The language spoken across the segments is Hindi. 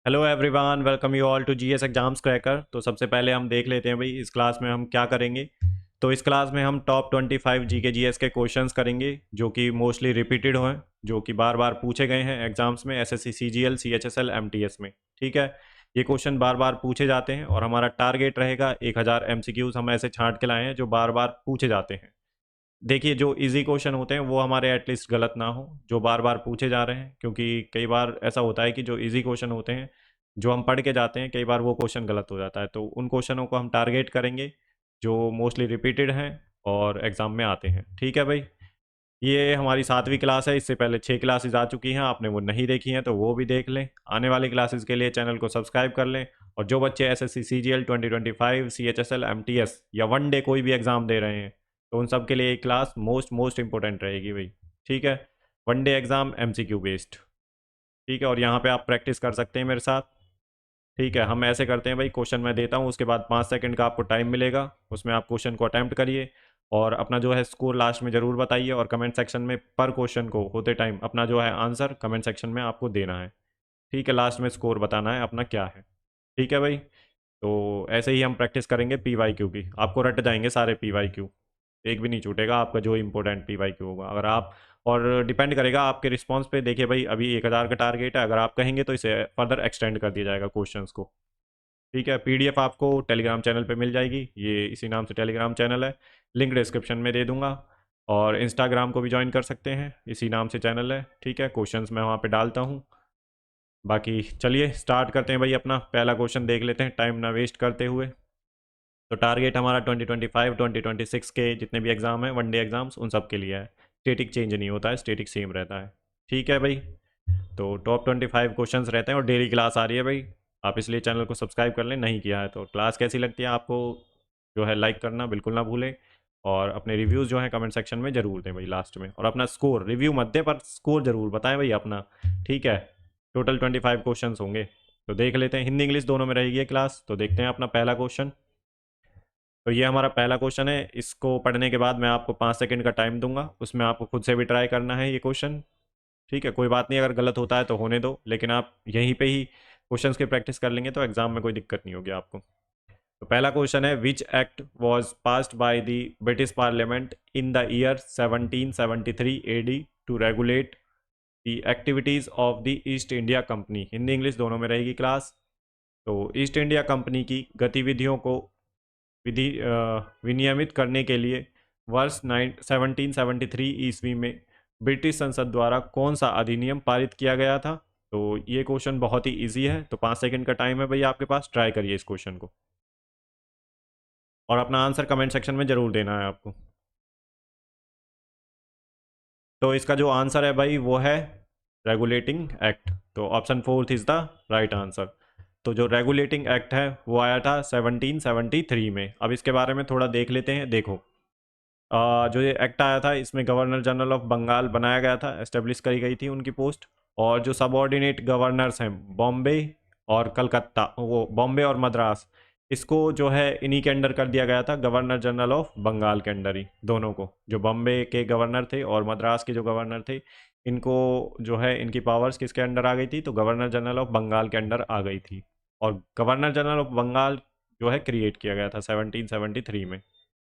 Hello everyone, welcome you all to GS exams cracker. तो सबसे पहले हम देख लेते हैं भाई इस क्लास में हम क्या करेंगे। तो इस क्लास में हम टॉप 25 जीके जीएस के क्वेश्चंस करेंगे जो कि मोस्टली रिपीटेड हैं, जो कि बार बार पूछे गए हैं एग्जाम्स में, एसएससी सीजीएल सीएचएसएल एमटीएस में। ठीक है, ये क्वेश्चन बार बार पूछे जाते हैं और हमारा टारगेट रहेगा 1000 एमसीक्यूज हम ऐसे छांट के लाए हैं जो बार बार पूछे जाते हैं। देखिए, जो इजी क्वेश्चन होते हैं वो हमारे एटलीस्ट गलत ना हो, जो बार बार पूछे जा रहे हैं, क्योंकि कई बार ऐसा होता है कि जो इजी क्वेश्चन होते हैं जो हम पढ़ के जाते हैं कई बार वो क्वेश्चन गलत हो जाता है। तो उन क्वेश्चनों को हम टारगेट करेंगे जो मोस्टली रिपीटेड हैं और एग्ज़ाम में आते हैं। ठीक है भाई, ये हमारी 7वीं क्लास है। इससे पहले 6 क्लासेस आ चुकी हैं, आपने वो नहीं देखी हैं तो वो भी देख लें। आने वाली क्लासेस के लिए चैनल को सब्सक्राइब कर लें। और जो बच्चे एसएससी सीजीएल 2025 सीएचएसएल एमटीएस या वन डे कोई भी एग्ज़ाम दे रहे हैं तो उन सब के लिए ये क्लास मोस्ट मोस्ट इंपॉर्टेंट रहेगी भाई। ठीक है, one day exam MCQ based. ठीक है, और यहाँ पे आप प्रैक्टिस कर सकते हैं मेरे साथ। ठीक है, हम ऐसे करते हैं भाई, क्वेश्चन मैं देता हूँ, उसके बाद 5 सेकंड का आपको टाइम मिलेगा, उसमें आप क्वेश्चन को अटैम्प्ट करिए और अपना जो है स्कोर लास्ट में ज़रूर बताइए। और कमेंट सेक्शन में पर क्वेश्चन को होते टाइम अपना जो है आंसर कमेंट सेक्शन में आपको देना है। ठीक है, लास्ट में स्कोर बताना है अपना क्या है। ठीक है भाई, तो ऐसे ही हम प्रैक्टिस करेंगे पी वाई क्यू की। आपको रट जाएंगे सारे पी वाई क्यू, एक भी नहीं छूटेगा आपका जो इंपॉर्टेंट पी वाई क्यू होगा अगर आप। और डिपेंड करेगा आपके रिस्पांस पे। देखिए भाई, अभी 1000 का टारगेट है, अगर आप कहेंगे तो इसे फर्दर एक्सटेंड कर दिया जाएगा क्वेश्चंस को। ठीक है, पीडीएफ आपको टेलीग्राम चैनल पे मिल जाएगी, ये इसी नाम से टेलीग्राम चैनल है, लिंक डिस्क्रिप्शन में दे दूंगा। और इंस्टाग्राम को भी ज्वाइन कर सकते हैं, इसी नाम से चैनल है। ठीक है, क्वेश्चंस मैं वहाँ पे डालता हूँ। बाकी चलिए स्टार्ट करते हैं भाई, अपना पहला क्वेश्चन देख लेते हैं टाइम ना वेस्ट करते हुए। तो टारगेट हमारा 2025 2026 के जितने भी एग्ज़ाम हैं वन डे एग्ज़ाम्स उन सब के लिए है। स्टेटिक चेंज नहीं होता है, स्टेटिक सेम रहता है। ठीक है भाई, तो टॉप 25 क्वेश्चंस रहते हैं और डेली क्लास आ रही है भाई। आप इसलिए चैनल को सब्सक्राइब कर लें, नहीं किया है तो। क्लास कैसी लगती है आपको जो है लाइक करना बिल्कुल ना भूलें। और अपने रिव्यूज़ जो हैं कमेंट सेक्शन में ज़रूर दें भाई लास्ट में। और अपना स्कोर, रिव्यू मत दें पर स्कोर ज़रूर बताएं भाई अपना। ठीक है, टोटल 25 क्वेश्चंस होंगे, तो देख लेते हैं। हिंदी इंग्लिश दोनों में रहेगी ये क्लास। तो देखते हैं अपना पहला क्वेश्चन। तो ये हमारा पहला क्वेश्चन है, इसको पढ़ने के बाद मैं आपको 5 सेकंड का टाइम दूंगा, उसमें आपको खुद से भी ट्राई करना है ये क्वेश्चन। ठीक है, कोई बात नहीं, अगर गलत होता है तो होने दो, लेकिन आप यहीं पे ही क्वेश्चंस की प्रैक्टिस कर लेंगे तो एग्जाम में कोई दिक्कत नहीं होगी आपको। तो पहला क्वेश्चन है, which act was passed by the British parliament in the year 1773 AD to regulate the activities of the East India Company. Hindi English दोनों में रहेगी क्लास। तो ईस्ट इंडिया कंपनी की गतिविधियों को विनियमित करने के लिए वर्ष 1773 ईस्वी में ब्रिटिश संसद द्वारा कौन सा अधिनियम पारित किया गया था। तो ये क्वेश्चन बहुत ही इजी है, तो 5 सेकंड का टाइम है भैया आपके पास, ट्राई करिए इस क्वेश्चन को और अपना आंसर कमेंट सेक्शन में ज़रूर देना है आपको। तो इसका जो आंसर है भाई वो है रेगुलेटिंग एक्ट। तो option fourth is the right answer. तो जो रेगुलेटिंग एक्ट है वो आया था 1773 में। अब इसके बारे में थोड़ा देख लेते हैं। देखो, जो ये एक्ट आया था इसमें गवर्नर जनरल ऑफ बंगाल बनाया गया था, एस्टेब्लिश करी गई थी उनकी पोस्ट। और जो सबऑर्डिनेट गवर्नर्स हैं बॉम्बे और कलकत्ता, वो बॉम्बे और मद्रास, इसको जो है इन्हीं के अंडर कर दिया गया था, गवर्नर जनरल ऑफ बंगाल के अंडर ही दोनों को। जो बॉम्बे के गवर्नर थे और मद्रास के जो गवर्नर थे, इनको जो है इनकी पावर्स किसके अंडर आ गई थी, तो गवर्नर जनरल ऑफ बंगाल के अंडर आ गई थी। और गवर्नर जनरल ऑफ बंगाल जो है क्रिएट किया गया था 1773 में।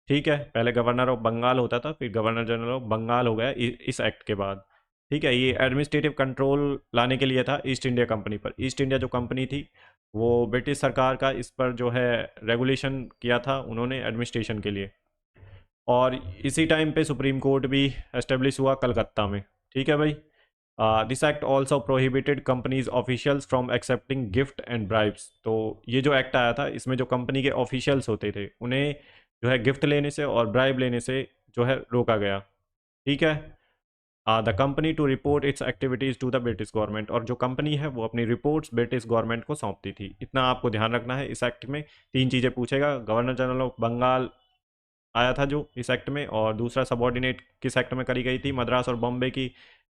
ठीक है, पहले गवर्नर ऑफ बंगाल होता था, फिर गवर्नर जनरल ऑफ बंगाल हो गया इस एक्ट के बाद। ठीक है, ये एडमिनिस्ट्रेटिव कंट्रोल लाने के लिए था ईस्ट इंडिया कंपनी पर। ईस्ट इंडिया जो कंपनी थी वो ब्रिटिश सरकार का इस पर जो है रेगुलेशन किया था उन्होंने एडमिनिस्ट्रेशन के लिए। और इसी टाइम पे सुप्रीम कोर्ट भी एस्टेब्लिश हुआ कलकत्ता में। ठीक है भाई, this act also prohibited companies officials from accepting gift and bribes. तो ये जो एक्ट आया था इसमें जो कंपनी के ऑफिशियल्स होते थे उन्हें जो है गिफ्ट लेने से और ब्राइब लेने से जो है रोका गया। ठीक है, the company to report its activities to the British government. और जो कंपनी है वो अपनी रिपोर्ट्स ब्रिटिश गवर्नमेंट को सौंपती थी। इतना आपको ध्यान रखना है। इस एक्ट में 3 चीज़ें पूछेगा, गवर्नर जनरल ऑफ बंगाल आया था जो इस एक्ट में, और दूसरा सबॉर्डिनेट किस एक्ट में करी गई थी, मद्रास और बॉम्बे की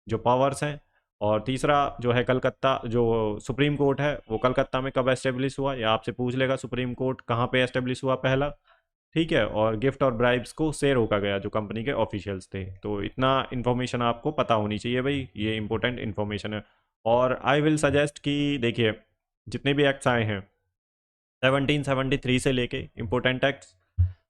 जो पावर्स हैं, और तीसरा जो है कलकत्ता, जो सुप्रीम कोर्ट है वो कलकत्ता में कब एस्टेब्लिश हुआ, या आपसे पूछ लेगा सुप्रीम कोर्ट कहाँ पे एस्टेब्लिश हुआ पहला। ठीक है, और गिफ्ट और ब्राइब्स को से रोका गया जो कंपनी के ऑफिशियल्स थे। तो इतना इन्फॉर्मेशन आपको पता होनी चाहिए भाई, ये इंपॉर्टेंट इन्फॉर्मेशन है। और आई विल सजेस्ट कि देखिए, जितने भी एक्ट्स आए हैं 1773 से लेके इम्पोर्टेंट एक्ट्स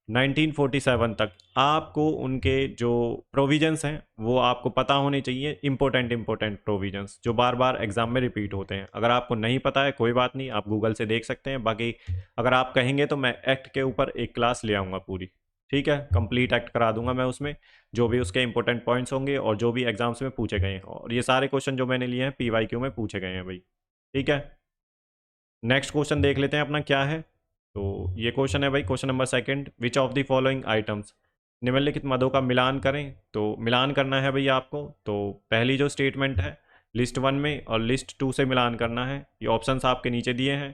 1947 तक, आपको उनके जो प्रोविजंस हैं वो आपको पता होने चाहिए। इंपॉर्टेंट प्रोविजंस जो बार बार एग्जाम में रिपीट होते हैं, अगर आपको नहीं पता है कोई बात नहीं, आप गूगल से देख सकते हैं। बाकी अगर आप कहेंगे तो मैं एक्ट के ऊपर एक क्लास ले आऊँगा पूरी, ठीक है, कंप्लीट एक्ट करा दूंगा मैं उसमें, जो भी उसके इंपॉर्टेंट पॉइंट्स होंगे और जो भी एग्जाम्स में पूछे गए हैं। और ये सारे क्वेश्चन जो मैंने लिए हैं PYQ में पूछे गए हैं भाई, ठीक है। नेक्स्ट क्वेश्चन देख लेते हैं अपना क्या है। तो ये क्वेश्चन है भाई, question number second, which of the following items, निम्नलिखित मदों का मिलान करें। तो मिलान करना है भैया आपको। तो पहली जो स्टेटमेंट है लिस्ट 1 में और लिस्ट 2 से मिलान करना है। ये ऑप्शंस आपके नीचे दिए हैं,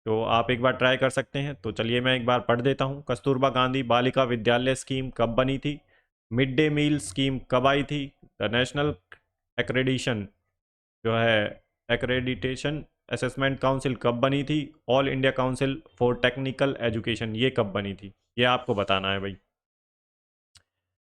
तो आप एक बार ट्राई कर सकते हैं। तो चलिए मैं एक बार पढ़ देता हूँ। कस्तूरबा गांधी बालिका विद्यालय स्कीम कब बनी थी? मिड डे मील स्कीम कब आई थी? द नेशनल एक्रेडिशन जो है एक्रेडिटेशन असेसमेंट काउंसिल कब बनी थी? All India council for technical education ये कब बनी थी? ये आपको बताना है भाई।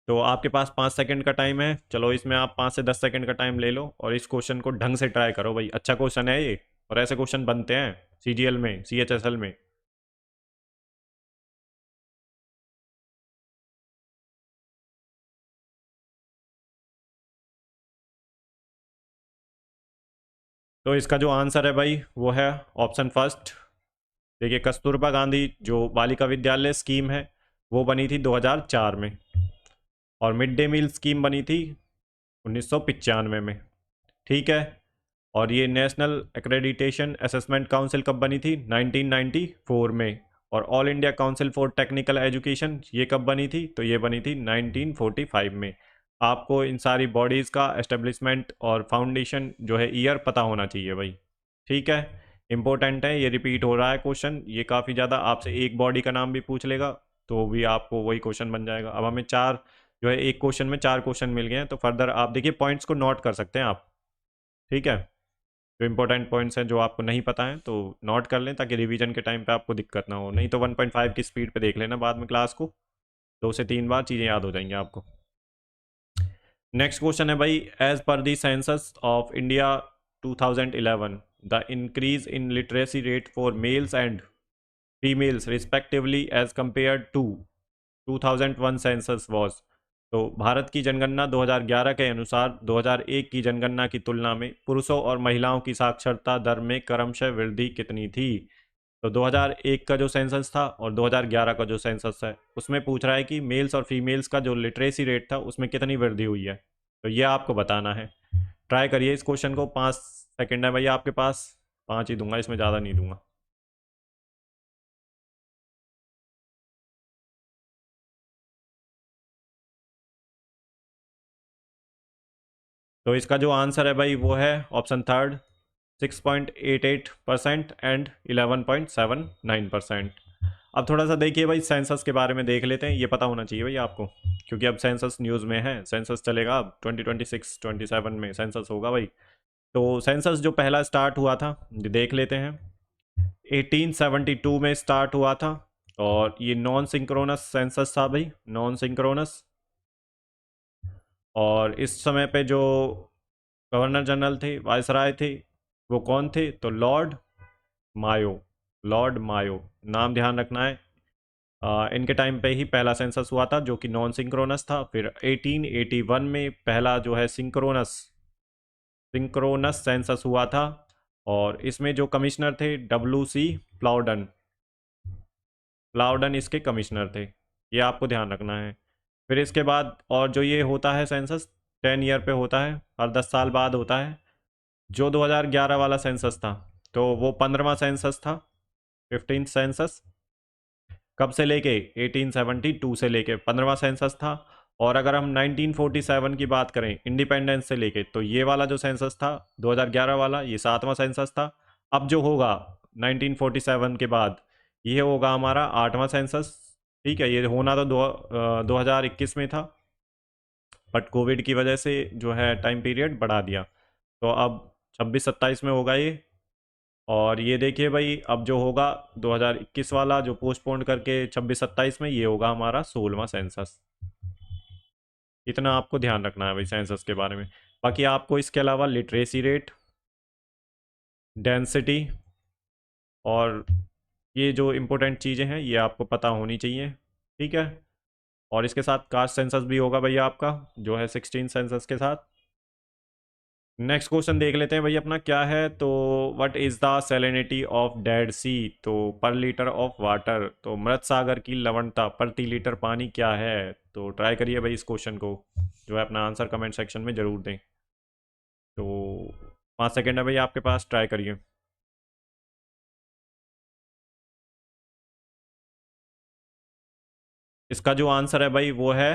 तो आपके पास 5 सेकंड का टाइम है। चलो इसमें आप 5 से 10 सेकंड का टाइम ले लो और इस क्वेश्चन को ढंग से ट्राई करो भाई, अच्छा क्वेश्चन है ये और ऐसे क्वेश्चन बनते हैं CGL में, CHSL में। तो इसका जो आंसर है भाई वो है ऑप्शन फर्स्ट। देखिए कस्तूरबा गांधी जो बालिका विद्यालय स्कीम है वो बनी थी 2004 में, और मिड डे मील स्कीम बनी थी 1995 में, ठीक है। और ये नेशनल एक्रेडिटेशन असेसमेंट काउंसिल कब बनी थी? 1994 में। और all India council for technical education ये कब बनी थी? तो ये बनी थी 1945 में। आपको इन सारी बॉडीज़ का एस्टेब्लिशमेंट और फाउंडेशन जो है ईयर पता होना चाहिए भाई, ठीक है। इंपॉर्टेंट है, ये रिपीट हो रहा है क्वेश्चन, ये काफ़ी ज़्यादा। आपसे एक बॉडी का नाम भी पूछ लेगा तो भी आपको वही क्वेश्चन बन जाएगा। अब हमें चार जो है एक क्वेश्चन में 4 क्वेश्चन मिल गए हैं, तो फर्दर आप देखिए पॉइंट्स को नोट कर सकते हैं आप, ठीक है। जो इंपॉर्टेंट पॉइंट्स हैं जो आपको नहीं पता है तो नोट कर लें, ताकि रिवीजन के टाइम पे आपको दिक्कत ना हो। नहीं तो 1.5 की स्पीड पे देख लेना बाद में क्लास को, 2 से 3 बार चीज़ें याद हो जाएंगी आपको। नेक्स्ट क्वेश्चन है भाई, as per the census of India 2011 the increase in literacy rate for males and females respectively as compare to 2001 census was. तो भारत की जनगणना 2011 के अनुसार 2001 की जनगणना की तुलना में पुरुषों और महिलाओं की साक्षरता दर में क्रमशः वृद्धि कितनी थी? तो 2001 का जो सेंसस था और 2011 का जो सेंसस है उसमें पूछ रहा है कि मेल्स और फीमेल्स का जो लिटरेसी रेट था उसमें कितनी वृद्धि हुई है। तो ये आपको बताना है। ट्राई करिए इस क्वेश्चन को। 5 सेकंड है भैया आपके पास, 5 ही दूंगा, इसमें ज़्यादा नहीं दूंगा। तो इसका जो आंसर है भाई वो है ऑप्शन थर्ड, 6.88% एंड 11.79%। अब थोड़ा सा देखिए भाई, सेंसस के बारे में देख लेते हैं, ये पता होना चाहिए भाई आपको, क्योंकि अब सेंसस न्यूज़ में है। सेंसस चलेगा अब 2026-27 में सेंसस होगा भाई। तो सेंसस जो पहला स्टार्ट हुआ था ये देख लेते हैं, 1872 में स्टार्ट हुआ था। और ये नॉन सिंक्रोनस सेंसस था भाई, नॉन सिंक्रोनस। और इस समय पे जो गवर्नर जनरल थे, वायसराय थे, वो कौन थे? तो लॉर्ड मायो, लॉर्ड मायो, नाम ध्यान रखना है। इनके टाइम पे ही पहला सेंसस हुआ था जो कि नॉन सिंक्रोनस था। फिर 1881 में पहला जो है सिंक्रोनस सिंक्रोनस सेंसस हुआ था, और इसमें जो कमिश्नर थे WC प्लाउडन, प्लाउडन इसके कमिश्नर थे, ये आपको ध्यान रखना है। फिर इसके बाद और जो ये होता है सेंसस 10 ईयर पे होता है, हर 10 साल बाद होता है। जो 2011 वाला सेंसस था तो वो 15वां सेंसस था, 15th सेंसस। कब से लेके 1872 से लेके 15वां सेंसस था। और अगर हम 1947 की बात करें इंडिपेंडेंस से लेके, तो ये वाला जो सेंसस था 2011 वाला, ये 7वां सेंसस था। अब जो होगा 1947 के बाद ये होगा हमारा 8वां सेंसस, ठीक है। ये होना तो 2021 में था, बट कोविड की वजह से जो है टाइम पीरियड बढ़ा दिया, तो अब 26-27 में होगा ये। और ये देखिए भाई अब जो होगा 2021 वाला जो पोस्टपोन करके 26-27 में, ये होगा हमारा 16वां सेंसस। इतना आपको ध्यान रखना है भाई सेंसस के बारे में। बाकी आपको इसके अलावा लिटरेसी रेट, डेंसिटी, और ये जो इम्पोर्टेंट चीज़ें हैं ये आपको पता होनी चाहिए, ठीक है। और इसके साथ कास्ट सेंसस भी होगा भैया आपका, जो है 16 सेंसस के साथ। नेक्स्ट क्वेश्चन देख लेते हैं भैया अपना क्या है। तो what is the salinity of dead sea, तो पर लीटर ऑफ वाटर, तो मृत सागर की लवणता प्रति लीटर पानी क्या है। तो ट्राई करिए भाई इस क्वेश्चन को, जो है अपना आंसर कमेंट सेक्शन में ज़रूर दें। तो 5 सेकेंड है भैया आपके पास, ट्राई करिए। इसका जो आंसर है भाई वो है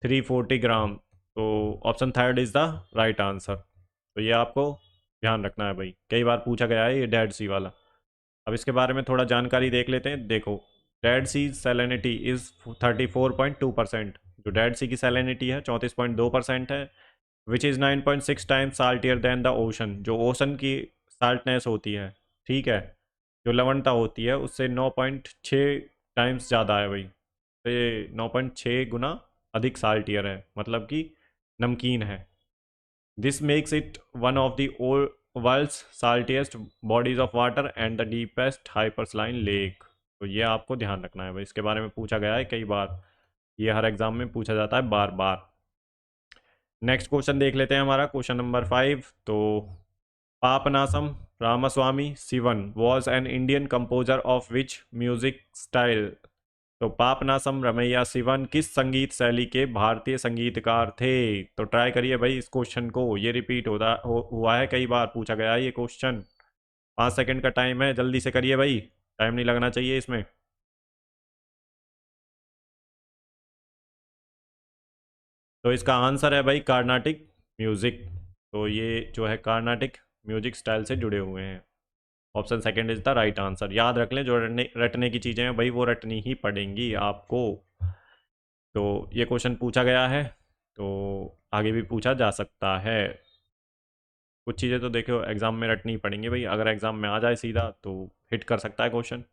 340 ग्राम। तो option third is the right answer. तो ये आपको ध्यान रखना है भाई, कई बार पूछा गया है ये डेड सी वाला। अब इसके बारे में थोड़ा जानकारी देख लेते हैं। देखो, डेड सी सैलिनिटी इज़ 34.2%। जो डेड सी की सैलिनिटी है 34.2% है, which is 9.6 times saltier than the ocean. जो ओशन की साल्टनेस होती है, ठीक है, जो लवणता होती है उससे 9.6 टाइम्स ज़्यादा है भाई। तो ये 9.6 गुना अधिक साल्टियर है, मतलब कि नमकीन है। This makes it one of the world's saltiest bodies of water and the deepest hypersaline lake. तो ये आपको ध्यान रखना है भाई, इसके बारे में पूछा गया है कई बार, ये हर एग्जाम में पूछा जाता है बार बार। नेक्स्ट क्वेश्चन देख लेते हैं हमारा, क्वेश्चन नंबर 5। तो Papanasam Ramaswamy Sivan was an Indian composer of which music style. तो पापनासम रमैया शिवन किस संगीत शैली के भारतीय संगीतकार थे। तो ट्राई करिए भाई इस क्वेश्चन को, ये रिपीट हुआ है कई बार, पूछा गया है ये क्वेश्चन। 5 सेकंड का टाइम है, जल्दी से करिए भाई, टाइम नहीं लगना चाहिए इसमें। तो इसका आंसर है भाई कार्नाटिक म्यूजिक। तो ये जो है कार्नाटिक म्यूजिक स्टाइल से जुड़े हुए हैं। Option second is the right answer. याद रख लें, जो रटने रटने की चीज़ें हैं भाई वो रटनी ही पड़ेंगी आपको। तो ये क्वेश्चन पूछा गया है, तो आगे भी पूछा जा सकता है। कुछ चीज़ें तो देखो एग्ज़ाम में रटनी ही पड़ेंगी भाई, अगर एग्ज़ाम में आ जाए सीधा तो हिट कर सकता है क्वेश्चन,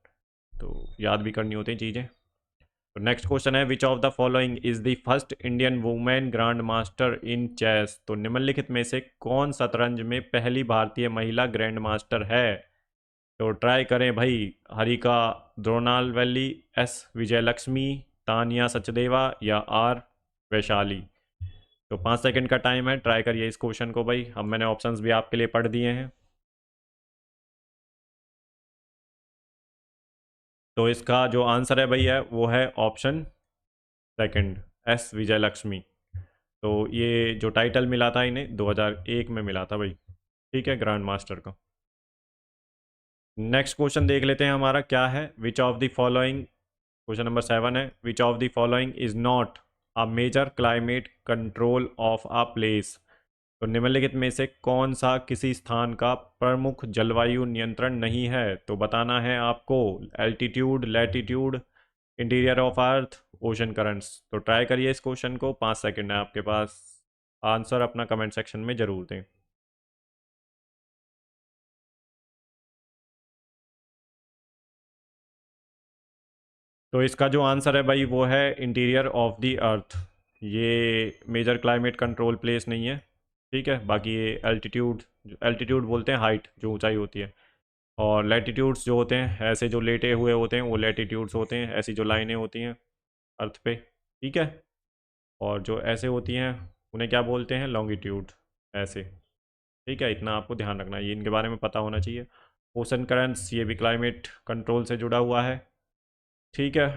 तो याद भी करनी होती हैं चीज़ें। तो नेक्स्ट क्वेश्चन है, which of the following is the first Indian women grand master in chess. तो निम्नलिखित में से कौन शतरंज में पहली भारतीय महिला ग्रैंड मास्टर है। तो ट्राई करें भाई, हरिका द्रोणाल वैली, एस विजयलक्ष्मी, तानिया सचदेवा या आर वैशाली। तो 5 सेकंड का टाइम है, ट्राई करिए इस क्वेश्चन को भाई। अब मैंने ऑप्शंस भी आपके लिए पढ़ दिए हैं। तो इसका जो आंसर है भाई है वो है ऑप्शन सेकंड, एस विजयलक्ष्मी। तो ये जो टाइटल मिला था इन्हें 2001 में मिला था भाई, ठीक है, ग्रैंड मास्टर का। नेक्स्ट क्वेश्चन देख लेते हैं हमारा क्या है। Which of the following, question number 7 है, which of the following is not a major climate control of a place. तो निम्नलिखित में से कौन सा किसी स्थान का प्रमुख जलवायु नियंत्रण नहीं है। तो बताना है आपको, altitude, latitude, interior of earth, ocean currents. तो ट्राई करिए इस क्वेश्चन को, 5 सेकंड है आपके पास, आंसर अपना कमेंट सेक्शन में ज़रूर दें। तो इसका जो आंसर है भाई वो है इंटीरियर ऑफ द अर्थ। ये मेजर क्लाइमेट कंट्रोल प्लेस नहीं है, ठीक है। बाकी ये एल्टीट्यूड, एल्टीट्यूड बोलते हैं हाइट, जो ऊंचाई होती है। और लैटिट्यूड्स जो होते हैं, ऐसे जो लेटे हुए होते हैं वो लैटिट्यूड्स होते हैं, ऐसी जो लाइनें होती हैं अर्थ पे, ठीक है। और जो ऐसे होती हैं उन्हें क्या बोलते हैं, लॉन्गिट्यूड, ऐसे, ठीक है। इतना आपको ध्यान रखना है, ये इनके बारे में पता होना चाहिए। ओशन करंट्स ये भी क्लाइमेट कंट्रोल से जुड़ा हुआ है, ठीक है।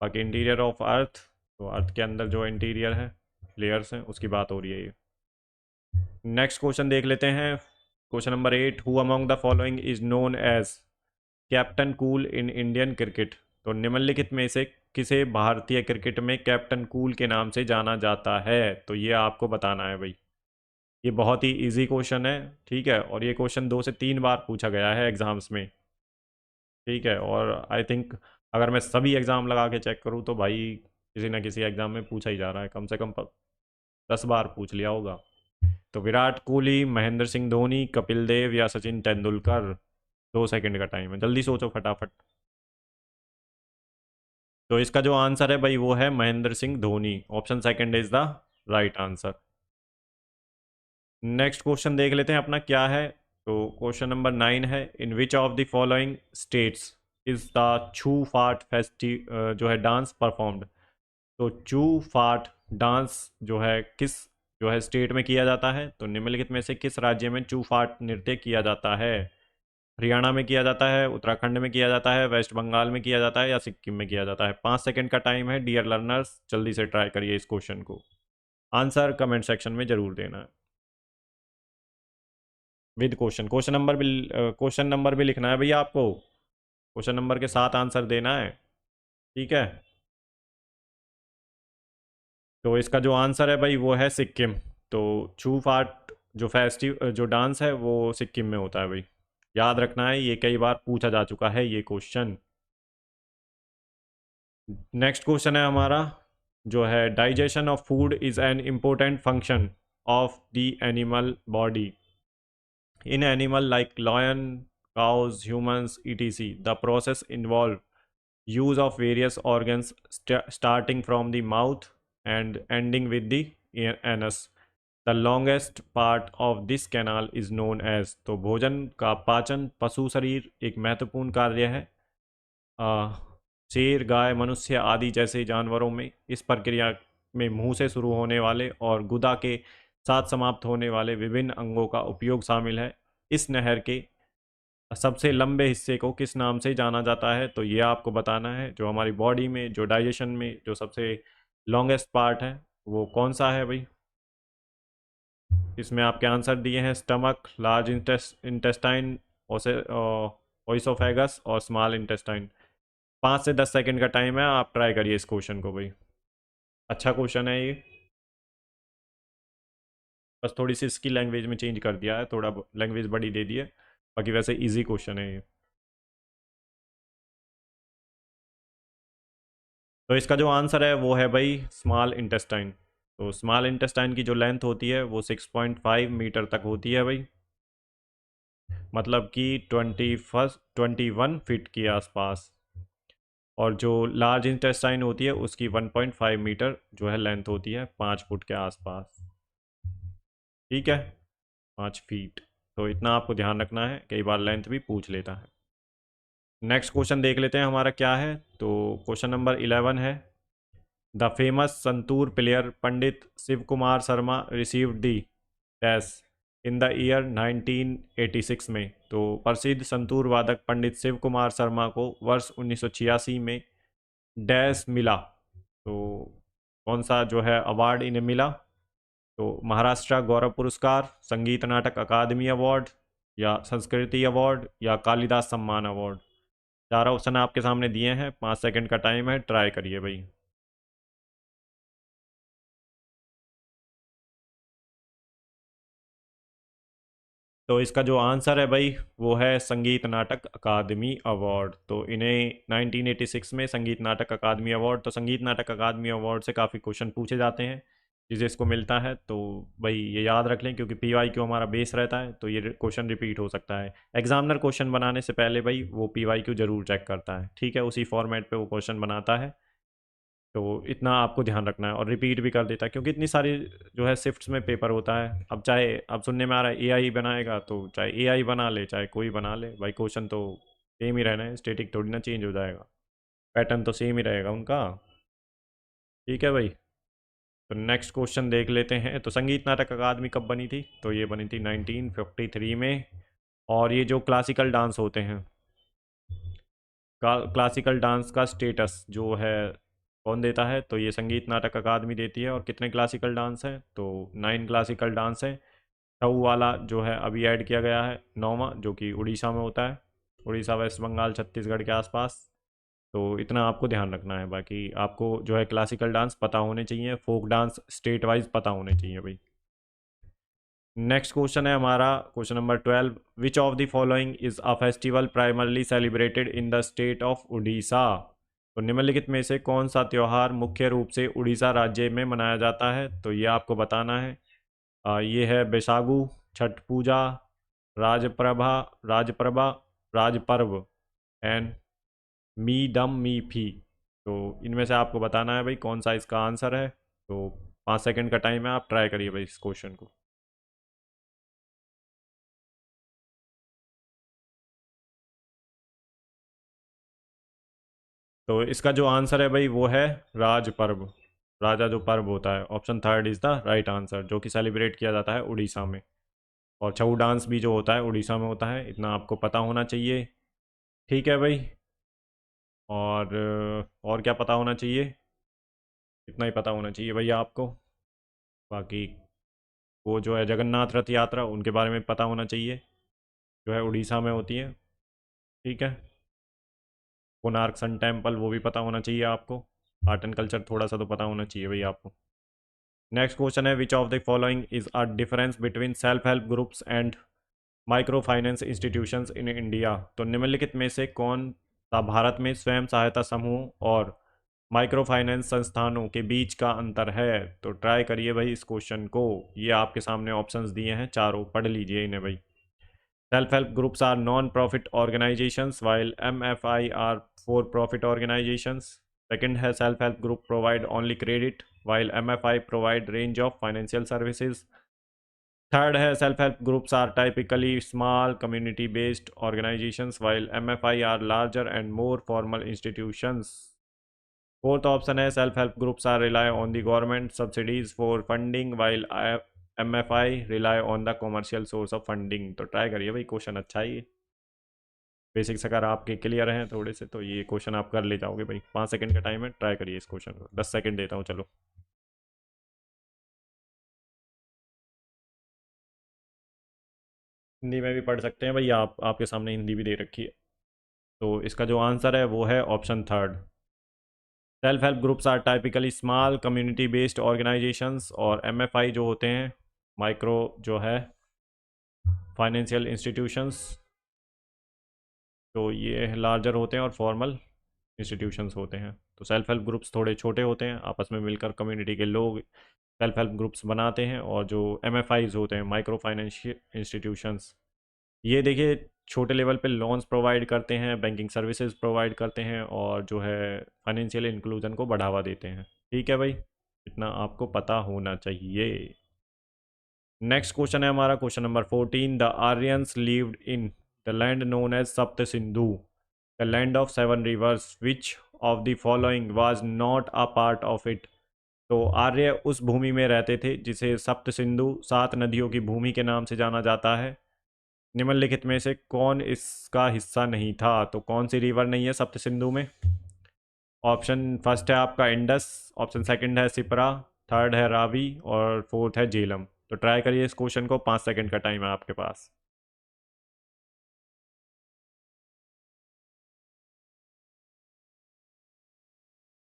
बाकी इंटीरियर ऑफ अर्थ, तो अर्थ के अंदर जो इंटीरियर है, लेयर्स हैं, उसकी बात हो रही है ये। नेक्स्ट क्वेश्चन देख लेते हैं, question number 8। Who among the following is known as captain cool in Indian cricket. तो निम्नलिखित में से किसे भारतीय क्रिकेट में कैप्टन कूल के नाम से जाना जाता है। तो ये आपको बताना है भाई, ये बहुत ही इजी क्वेश्चन है, ठीक है। और ये क्वेश्चन 2 से 3 बार पूछा गया है एग्जाम्स में, ठीक है। और आई थिंक अगर मैं सभी एग्ज़ाम लगा के चेक करूँ तो भाई किसी ना किसी एग्ज़ाम में पूछा ही जा रहा है, कम से कम 10 बार पूछ लिया होगा। तो विराट कोहली, महेंद्र सिंह धोनी, कपिल देव या सचिन तेंदुलकर। 2 सेकंड का टाइम है, जल्दी सोचो फटाफट। तो इसका जो आंसर है भाई वो है Mahendra Singh Dhoni. Option second is the right answer. Next question देख लेते हैं अपना क्या है। तो क्वेश्चन नंबर 9 है, in which of the following states is the छू फाट जो है डांस परफॉर्म्ड। तो छू फाट डांस जो है किस जो है स्टेट में किया जाता है, तो निम्नलिखित में से किस राज्य में छू फाट नृत्य किया जाता है। हरियाणा में किया जाता है, उत्तराखंड में किया जाता है, वेस्ट बंगाल में किया जाता है या सिक्किम में किया जाता है। 5 सेकंड का टाइम है डियर लर्नर्स, जल्दी से ट्राई करिए इस क्वेश्चन को। आंसर कमेंट सेक्शन में जरूर देना है विद क्वेश्चन। क्वेश्चन नंबर भी लिखना है भैया आपको, क्वेश्चन नंबर के साथ आंसर देना है, ठीक है। तो इसका जो आंसर है भाई वो है सिक्किम। तो छू फाट जो डांस है वो सिक्किम में होता है भाई, याद रखना है, ये कई बार पूछा जा चुका है ये क्वेश्चन। नेक्स्ट क्वेश्चन है हमारा जो है, digestion of food is an important function of the animal body in animal like lion, cows, humans, etc. The process involve use of various organs starting from the mouth and ending with the anus. The longest part of this canal is known as। तो भोजन का पाचन पशु शरीर एक महत्वपूर्ण कार्य है। आ, शेर, गाय, मनुष्य आदि जैसे जानवरों में इस प्रक्रिया में मुंह से शुरू होने वाले और गुदा के साथ समाप्त होने वाले विभिन्न अंगों का उपयोग शामिल है। इस नहर के सबसे लंबे हिस्से को किस नाम से जाना जाता है, तो ये आपको बताना है। जो हमारी बॉडी में जो डाइजेशन में जो सबसे लॉन्गेस्ट पार्ट है वो कौन सा है भाई। इसमें आपके आंसर दिए हैं, स्टमक, लार्ज इंटेस्टाइन, ओइसोफेगस और स्मॉल इंटेस्टाइन। 5 से 10 सेकंड का टाइम है, आप ट्राई करिए इस क्वेश्चन को भाई, अच्छा क्वेश्चन है ये। बस थोड़ी सी इसकी लैंग्वेज में चेंज कर दिया है, थोड़ा लैंग्वेज बड़ी दे दी है, बाकी वैसे इजी क्वेश्चन है ये। तो इसका जो आंसर है वो है भाई स्मॉल इंटेस्टाइन। तो स्मॉल इंटेस्टाइन की जो लेंथ होती है वो 6.5 मीटर तक होती है भाई, मतलब कि 21 फीट के आसपास। और जो लार्ज इंटेस्टाइन होती है उसकी 1.5 मीटर जो है लेंथ होती है, 5 फुट के आसपास, ठीक है, 5 फीट। तो इतना आपको ध्यान रखना है, कई बार लेंथ भी पूछ लेता है। नेक्स्ट क्वेश्चन देख लेते हैं हमारा क्या है। तो क्वेश्चन नंबर 11 है, the famous santoor player Pandit Shiv Kumar Sharma received the dash in the year 1986 में। तो प्रसिद्ध संतूर वादक पंडित शिव कुमार शर्मा को वर्ष 1986 में डैश मिला। तो कौन सा जो है अवार्ड इन्हें मिला, तो महाराष्ट्र गौरव पुरस्कार, संगीत नाटक अकादमी अवार्ड या संस्कृति अवार्ड या कालिदास सम्मान अवार्ड। चार ऑप्शन आपके सामने दिए हैं, 5 सेकंड का टाइम है, ट्राई करिए भाई। तो इसका जो आंसर है भाई वो है संगीत नाटक अकादमी अवार्ड। तो इन्हें 1986 में संगीत नाटक अकादमी अवार्ड, तो संगीत नाटक अकादमी अवार्ड से काफ़ी क्वेश्चन पूछे जाते हैं जिसे इसको मिलता है। तो भाई ये याद रख लें, क्योंकि PYQ हमारा बेस रहता है तो ये क्वेश्चन रिपीट हो सकता है। एग्जामिनर क्वेश्चन बनाने से पहले भाई वो PYQ जरूर चेक करता है, ठीक है, उसी फॉर्मेट पे वो क्वेश्चन बनाता है। तो इतना आपको ध्यान रखना है, और रिपीट भी कर देता है क्योंकि इतनी सारी जो है शिफ्ट्स में पेपर होता है। अब चाहे अब सुनने में आ रहा है AI बनाएगा, तो चाहे AI बना ले चाहे कोई बना ले भाई, क्वेश्चन तो सेम ही रहना है, स्टेटिक थोड़ी ना चेंज हो जाएगा, पैटर्न तो सेम ही रहेगा उनका, ठीक है भाई। तो नेक्स्ट क्वेश्चन देख लेते हैं। तो संगीत नाटक अकादमी कब बनी थी, तो ये बनी थी 1953 में। और ये जो क्लासिकल डांस होते हैं, क्लासिकल डांस का स्टेटस जो है कौन देता है, तो ये संगीत नाटक अकादमी देती है। और कितने क्लासिकल डांस हैं, तो 9 क्लासिकल डांस हैं। छऊ वाला जो है अभी ऐड किया गया है, 9वां, जो कि उड़ीसा में होता है, उड़ीसा, वेस्ट बंगाल, छत्तीसगढ़ के आसपास। तो इतना आपको ध्यान रखना है, बाकी आपको जो है क्लासिकल डांस पता होने चाहिए, फोक डांस स्टेट वाइज पता होने चाहिए भाई। नेक्स्ट क्वेश्चन है हमारा question number 12, which of the following is a festival primarily celebrated in the state of Orissa. तो निम्नलिखित में से कौन सा त्यौहार मुख्य रूप से उड़ीसा राज्य में मनाया जाता है, तो ये आपको बताना है। ये है बैसागु, छठ पूजा, राजप्रभा राजप्रभा राजपर्व एंड मी डम मी फी। तो इनमें से आपको बताना है भाई कौन सा इसका आंसर है। तो 5 सेकंड का टाइम है, आप ट्राई करिए भाई इस क्वेश्चन को। तो इसका जो आंसर है भाई वो है राज पर्व। राजा जो पर्व होता है, option third is the right answer, जो कि सेलिब्रेट किया जाता है उड़ीसा में। और छऊ डांस भी जो होता है उड़ीसा में होता है, इतना आपको पता होना चाहिए। ठीक है भाई। और क्या पता होना चाहिए? इतना ही पता होना चाहिए भैया आपको। बाकी वो जो है जगन्नाथ रथ यात्रा, उनके बारे में पता होना चाहिए, जो है उड़ीसा में होती है। ठीक है। कोणार्क सन टेम्पल, वो भी पता होना चाहिए आपको। आर्ट एंड कल्चर थोड़ा सा तो पता होना चाहिए भैया आपको। नेक्स्ट क्वेश्चन है, which of the following is a difference between self help groups and micro finance institutions in India? तो निम्नलिखित में से कौन सा भारत में स्वयं सहायता समूह और माइक्रो फाइनेंस संस्थानों के बीच का अंतर है? तो ट्राई करिए भाई इस क्वेश्चन को। ये आपके सामने ऑप्शंस दिए हैं चारों, पढ़ लीजिए इन्हें भाई। Self help groups are non profit organisations while MFI are for profit organisations. Second है, self help group provide only credit while MFI provide range of financial services. Third है, self help groups are typically small community based organisations while MFI are larger and more formal institutions. Fourth option है, self help groups are rely on the government subsidies for funding while MFI rely on the commercial source of funding. तो ट्राई करिए भाई, क्वेश्चन अच्छा ही है। बेसिक्स अगर आपके क्लियर हैं थोड़े से तो ये क्वेश्चन आप कर ले जाओगे भाई। 5 सेकंड का टाइम है, ट्राई करिए इस क्वेश्चन को। 10 सेकंड देता हूँ, चलो। हिंदी में भी पढ़ सकते हैं भाई आप, आपके सामने हिंदी भी दे रखी है। तो इसका जो आंसर है वो है option third. Self help groups are typically small community based organisations, और एमएफआई जो होते हैं माइक्रो जो है फाइनेंशियल इंस्टीट्यूशंस, तो ये लार्जर होते हैं और फॉर्मल इंस्टीट्यूशंस होते हैं। तो सेल्फ हेल्प ग्रुप्स थोड़े छोटे होते हैं, आपस में मिलकर कम्युनिटी के लोग सेल्फ हेल्प ग्रुप्स बनाते हैं। और जो एमएफआईज होते हैं माइक्रो फाइनेंशियल इंस्टीट्यूशंस, ये देखिए छोटे लेवल पे लोन्स प्रोवाइड करते हैं, बैंकिंग सर्विसेज प्रोवाइड करते हैं, और जो है फाइनेंशियल इंक्लूजन को बढ़ावा देते हैं। ठीक है भाई, इतना आपको पता होना चाहिए। नेक्स्ट क्वेश्चन है हमारा question number 14। The Aryans lived in the land known as Sapta Sindhu, the land of seven rivers, which of the following was not a part of it? तो आर्य उस भूमि में रहते थे जिसे सप्त सिंधु, 7 नदियों की भूमि के नाम से जाना जाता है। निम्नलिखित में से कौन इसका हिस्सा नहीं था? तो कौन सी रिवर नहीं है सप्त सिंधु में? ऑप्शन फर्स्ट है आपका इंडस, ऑप्शन सेकंड है सिपरा, थर्ड है रावी, और फोर्थ है झेलम। तो ट्राई करिए इस क्वेश्चन को, 5 सेकंड का टाइम है आपके पास।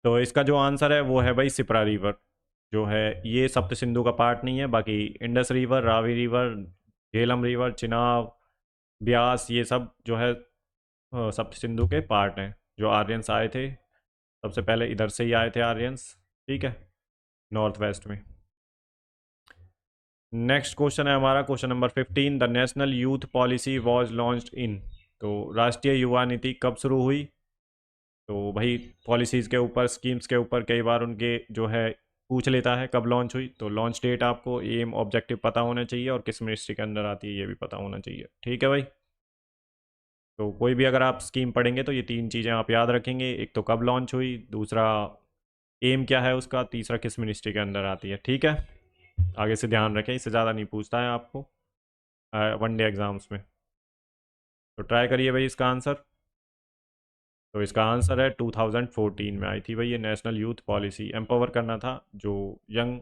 तो इसका जो आंसर है वो है भाई सिपरा रिवर, जो है ये सप्त सिंधु का पार्ट नहीं है। बाकी Indus river, Ravi river, Jhelum river, Chenab, Beas, ये सब जो है सप्त सिंधु के पार्ट हैं। जो आर्यंस आए थे सबसे पहले इधर से ही आए थे आर्यंस। ठीक है, नॉर्थ वेस्ट में। नेक्स्ट क्वेश्चन है हमारा question number 15। The national youth policy was launched in, तो राष्ट्रीय युवा नीति कब शुरू हुई? तो भाई पॉलिसीज़ के ऊपर, स्कीम्स के ऊपर कई बार उनके जो है पूछ लेता है कब लॉन्च हुई। तो लॉन्च डेट आपको, एम, ऑब्जेक्टिव पता होना चाहिए, और किस मिनिस्ट्री के अंदर आती है ये भी पता होना चाहिए। ठीक है भाई। तो कोई भी अगर आप स्कीम पढ़ेंगे तो ये 3 चीज़ें आप याद रखेंगे, एक तो कब लॉन्च हुई, दूसरा एम क्या है उसका, तीसरा किस मिनिस्ट्री के अंदर आती है। ठीक है, आगे से ध्यान रखें, इससे ज़्यादा नहीं पूछता है आपको वनडे एग्ज़ाम्स में। तो ट्राई करिए भाई इसका आंसर। तो इसका आंसर है 2014 में आई थी भाई ये नेशनल यूथ पॉलिसी। एम्पावर करना था जो यंग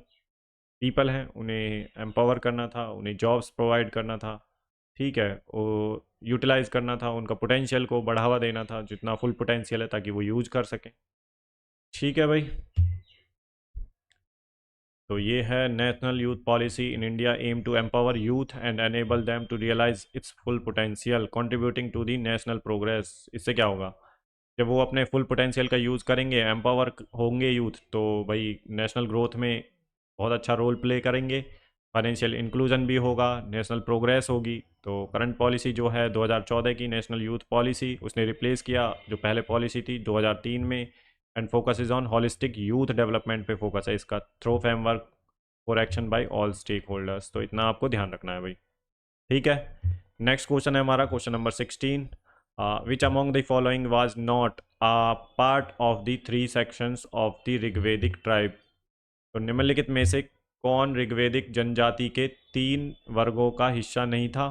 पीपल हैं, उन्हें एम्पावर करना था, उन्हें जॉब्स प्रोवाइड करना था। ठीक है, वो यूटिलाइज करना था, उनका पोटेंशियल को बढ़ावा देना था, जितना फुल पोटेंशियल है, ताकि वो यूज कर सकें। ठीक है भाई। तो ये है national youth policy in India aim to empower youth and enable them to realise its full potential contributing to the national progress. इससे क्या होगा, जब वो अपने फुल पोटेंशियल का यूज़ करेंगे, एम्पावर होंगे यूथ, तो भाई नेशनल ग्रोथ में बहुत अच्छा रोल प्ले करेंगे, फाइनेंशियल इंक्लूजन भी होगा, नेशनल प्रोग्रेस होगी। तो करंट पॉलिसी जो है 2014 की नेशनल यूथ पॉलिसी, उसने रिप्लेस किया जो पहले पॉलिसी थी 2003 में। And focus is on holistic youth development पे फोकस है इसका, through framework for action by all stakeholders. तो इतना आपको ध्यान रखना है भाई। ठीक है। नेक्स्ट क्वेश्चन है हमारा question number 16। Which among the following was not part of the 3 sections of the Rigvedic tribe. तो निम्नलिखित में से कौन ऋग्वेदिक जनजाति के 3 वर्गों का हिस्सा नहीं था?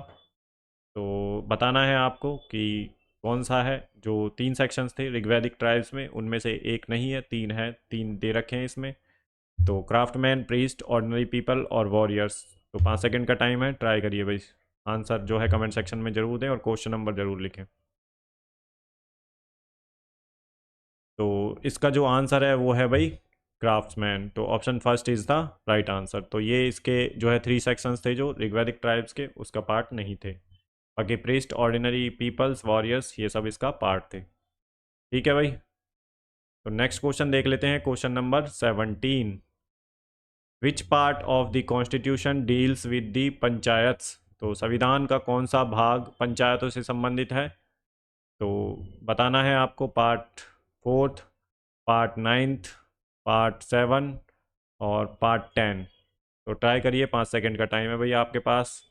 तो बताना है आपको कि कौन सा है। जो 3 सेक्शंस थे ऋग्वेदिक ट्राइब्स में, उनमें से एक नहीं है, 3 है, 3 दे रखे हैं इसमें। तो क्राफ्टमैन, प्रीस्ट, ऑर्डिनरी पीपल और वॉरियर्स। तो 5 सेकंड का टाइम है, ट्राई करिए भाई। आंसर जो है कमेंट सेक्शन में ज़रूर दें और क्वेश्चन नंबर ज़रूर लिखें। तो इसका जो आंसर है वो है भाई क्राफ्ट्समैन। तो option first is the right answer. तो ये इसके जो है 3 सेक्शंस थे जो ऋग्वेदिक ट्राइब्स के, उसका पार्ट नहीं थे। बाकी प्रीस्ट, ऑर्डिनरी पीपल्स, वॉरियर्स, ये सब इसका पार्ट थे। ठीक है भाई। तो नेक्स्ट क्वेश्चन देख लेते हैं, question number 17। Which part of the constitution deals with the panchayats? तो संविधान का कौन सा भाग पंचायतों से संबंधित है? तो बताना है आपको पार्ट 4, पार्ट 9, पार्ट 7 और पार्ट 10। तो ट्राई करिए, 5 सेकंड का टाइम है भैया आपके पास।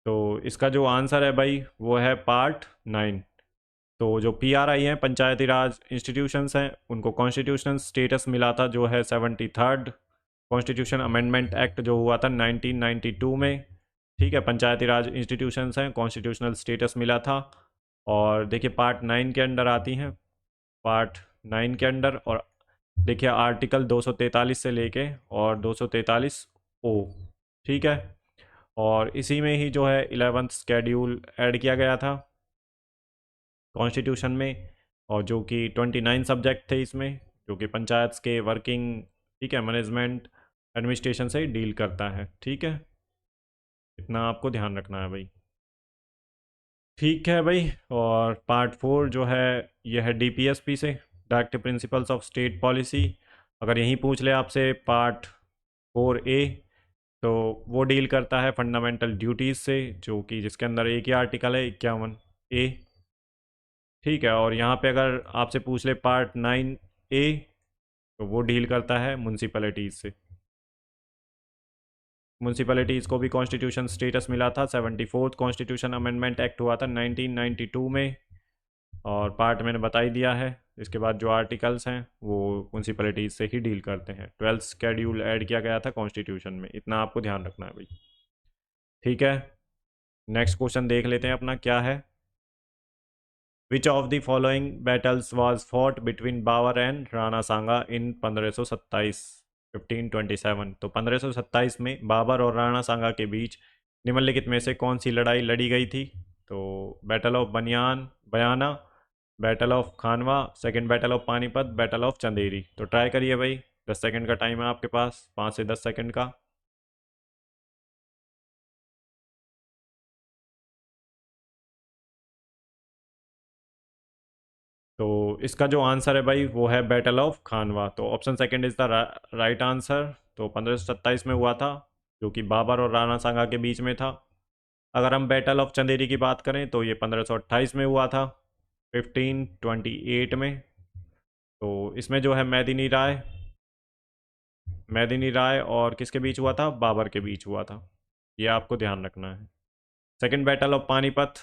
तो इसका जो आंसर है भाई वो है पार्ट 9। तो जो PRI हैं, पंचायती राज इंस्टीट्यूशंस हैं, उनको कॉन्स्टिट्यूशनल स्टेटस मिला था जो है 73rd कॉन्स्टिट्यूशन अमेंडमेंट एक्ट जो हुआ था 1992 में। ठीक है, पंचायती राज इंस्टीट्यूशंस हैं, कॉन्स्टिट्यूशनल स्टेटस मिला था। और देखिए पार्ट 9 के अंडर आती हैं, पार्ट 9 के अंडर। और देखिए आर्टिकल 243 से लेके और 243 ओ। ठीक है, और इसी में ही जो है 11th स्केड्यूल ऐड किया गया था कॉन्स्टिट्यूशन में, और जो कि 29 सब्जेक्ट थे इसमें, जो कि पंचायत के वर्किंग, ठीक है, मैनेजमेंट, एडमिनिस्ट्रेशन से डील करता है। ठीक है, इतना आपको ध्यान रखना है भाई। ठीक है भाई। और पार्ट 4 जो है यह है DPSP से, directive principles of state policy. अगर यहीं पूछ ले आपसे पार्ट 4A, तो वो डील करता है फंडामेंटल ड्यूटीज़ से, जो कि जिसके अंदर एक ही आर्टिकल है 51A। ठीक है, और यहाँ पे अगर आपसे पूछ ले पार्ट 9A, तो वो डील करता है म्यूनसिपैलिटीज़ से। म्यूनसिपैलिटीज़ को भी कॉन्स्टिट्यूशन स्टेटस मिला था, 74th कॉन्स्टिट्यूशन अमेंडमेंट एक्ट हुआ था 1992 में। और पार्ट मैंने बता ही दिया है। इसके बाद जो आर्टिकल्स हैं वो म्यूनसिपैलिटीज़ से ही डील करते हैं। 12th शेड्यूल ऐड किया गया था कॉन्स्टिट्यूशन में, इतना आपको ध्यान रखना है भाई। ठीक है, नेक्स्ट क्वेश्चन देख लेते हैं अपना क्या है। Which of the following battles was fought between Babur and Rana Sanga in 1527? 1527। तो 1527 में बाबर और राणा सांगा के बीच निम्नलिखित में से कौन सी लड़ाई लड़ी गई थी? तो battle of Bayana, battle of Khanwa, second battle of Panipat, battle of Chanderi. तो ट्राई करिए भाई, 10 सेकंड का टाइम है आपके पास, 5 से 10 सेकंड का। तो इसका जो आंसर है भाई वो है बैटल ऑफ खानवा। तो option second is the right answer. तो 1527 में हुआ था, जो कि बाबर और राणा सांगा के बीच में था। अगर हम बैटल ऑफ चंदेरी की बात करें तो ये 1528 में हुआ था, 1528 में। तो इसमें जो है मैदिनी राय और किसके बीच हुआ था? बाबर के बीच हुआ था। ये आपको ध्यान रखना है। सेकंड बैटल ऑफ पानीपत,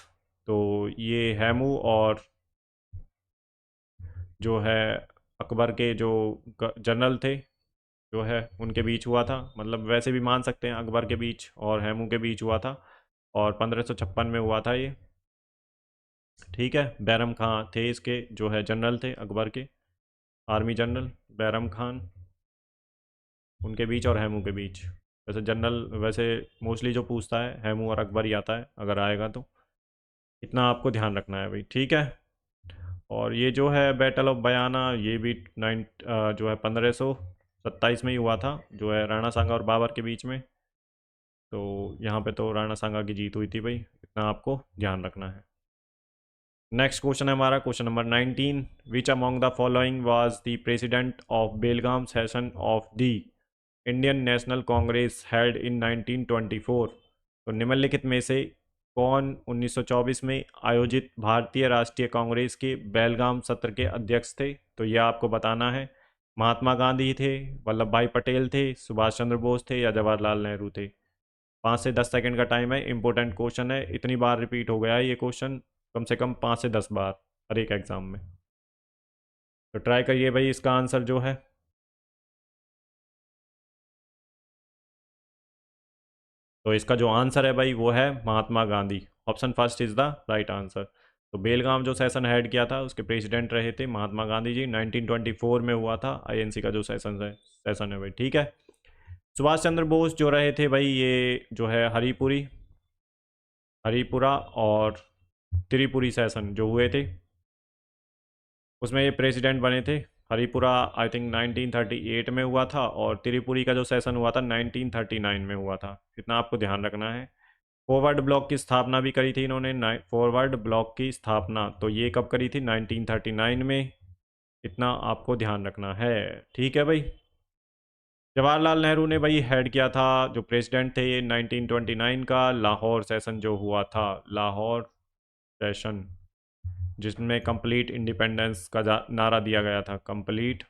तो ये हैमू और जो है अकबर के जो जनरल थे जो है उनके बीच हुआ था। मतलब वैसे भी मान सकते हैं अकबर के बीच और हैमू के बीच हुआ था, और 1556 में हुआ था ये। ठीक है, बैरम खान थे इसके जो है जनरल थे अकबर के, आर्मी जनरल बैरम खान, उनके बीच और हैमू के बीच। वैसे जनरल, वैसे मोस्टली जो पूछता है हैमू और अकबर ही आता है अगर आएगा तो। इतना आपको ध्यान रखना है भाई। ठीक है, और ये जो है बैटल ऑफ बयाना, ये भी जो है 1527 में ही हुआ था, जो है राणा सांगा और बाबर के बीच में। तो यहाँ पे तो राणा सांगा की जीत हुई थी भाई, इतना आपको ध्यान रखना है। नेक्स्ट क्वेश्चन है हमारा question number 19। Which among the following was the president of Belgaum session of the Indian national Congress held in 1924? तो निम्नलिखित में से कौन 1924 में आयोजित भारतीय राष्ट्रीय कांग्रेस के बेलगाम सत्र के अध्यक्ष थे? तो यह आपको बताना है। महात्मा गांधी थे, वल्लभ भाई पटेल थे, सुभाष चंद्र बोस थे या जवाहरलाल नेहरू थे? 5 से 10 सेकंड का टाइम है, इंपॉर्टेंट क्वेश्चन है, इतनी बार रिपीट हो गया है ये क्वेश्चन, कम से कम 5 से 10 बार हर एक एग्जाम में। तो ट्राई करिए भाई इसका आंसर जो है। तो इसका जो आंसर है भाई वो है Mahatma Gandhi. Option first is the right answer. तो बेलगाम जो सेशन हेड किया था उसके प्रेसिडेंट रहे थे महात्मा गांधी जी। 1924 में हुआ था आईएनसी का जो सेशन है भाई, ठीक है। सुभाष चंद्र बोस जो रहे थे भाई, ये जो है हरिपुरा और त्रिपुरी सेशन जो हुए थे उसमें ये प्रेसिडेंट बने थे। हरिपुरा आई थिंक 1938 में हुआ था और त्रिपुरी का जो सेशन हुआ था 1939 में हुआ था, इतना आपको ध्यान रखना है। फॉरवर्ड ब्लॉक की स्थापना भी करी थी इन्होंने, फॉरवर्ड ब्लॉक की स्थापना तो ये कब करी थी, 1939 में, इतना आपको ध्यान रखना है, ठीक है भाई। जवाहरलाल नेहरू ने भाई हेड किया था, जो प्रेसिडेंट थे ये 1929 का लाहौर सेशन जो हुआ था, लाहौर सेशन, जिसमें कंप्लीट इंडिपेंडेंस का नारा दिया गया था, कंप्लीट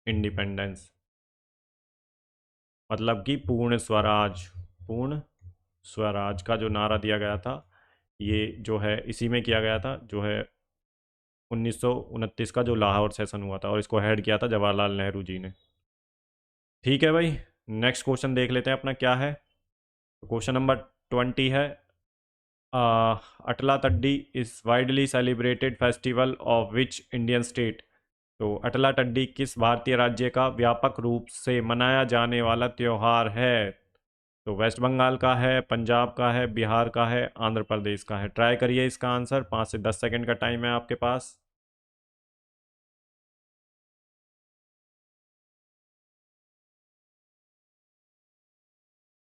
इंडिपेंडेंस मतलब कि पूर्ण स्वराज, पूर्ण स्वराज का जो नारा दिया गया था ये जो है इसी में किया गया था, जो है 1929 का जो लाहौर सेशन हुआ था, और इसको हेड किया था जवाहरलाल नेहरू जी ने, ठीक है भाई। नेक्स्ट क्वेश्चन देख लेते हैं अपना क्या है। क्वेश्चन नंबर 20 है, Atla Taddi is widely celebrated festival of which Indian state. तो अटला तड्डी किस भारतीय राज्य का व्यापक रूप से मनाया जाने वाला त्यौहार है। तो वेस्ट बंगाल का है, पंजाब का है, बिहार का है, आंध्र प्रदेश का है। ट्राई करिए इसका आंसर, 5 से 10 सेकंड का टाइम है आपके पास।